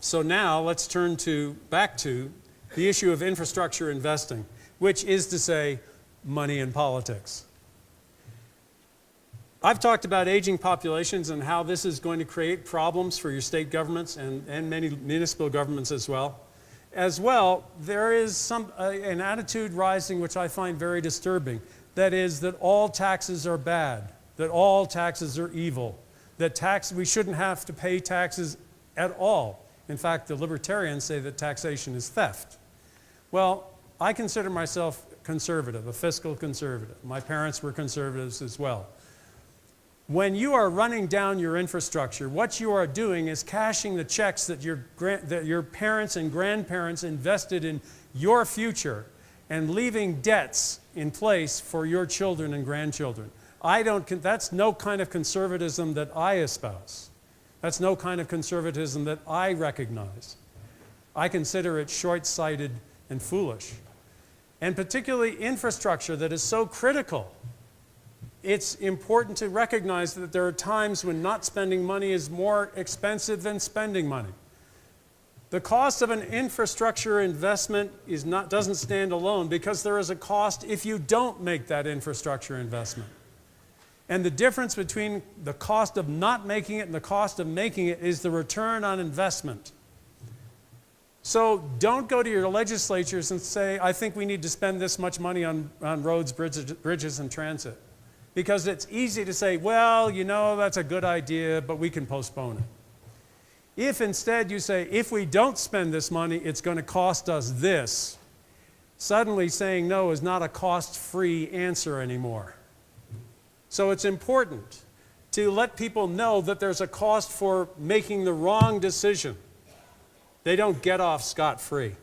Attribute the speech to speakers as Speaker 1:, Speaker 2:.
Speaker 1: So now let's turn back to the issue of infrastructure investing, which is to say, money in politics. I've talked about aging populations and how this is going to create problems for your state governments and many municipal governments as well. As well, there is an attitude rising which I find very disturbing. That is that all taxes are bad, that all taxes are evil, that we shouldn't have to pay taxes at all. In fact, the libertarians say that taxation is theft. Well, I consider myself conservative, a fiscal conservative. My parents were conservatives as well. When you are running down your infrastructure, what you are doing is cashing the checks that your parents and grandparents invested in your future and leaving debts in place for your children and grandchildren. That's no kind of conservatism that I espouse. That's no kind of conservatism that I recognize. I consider it short-sighted and foolish. And particularly infrastructure that is so critical. It's important to recognize that there are times when not spending money is more expensive than spending money. The cost of an infrastructure investment doesn't stand alone, because there is a cost if you don't make that infrastructure investment. And the difference between the cost of not making it and the cost of making it is the return on investment. So don't go to your legislatures and say, I think we need to spend this much money on roads, bridges, and transit. Because it's easy to say, well, you know, that's a good idea, but we can postpone it. If instead you say, if we don't spend this money, it's going to cost us this, suddenly saying no is not a cost-free answer anymore. So it's important to let people know that there's a cost for making the wrong decision. They don't get off scot-free.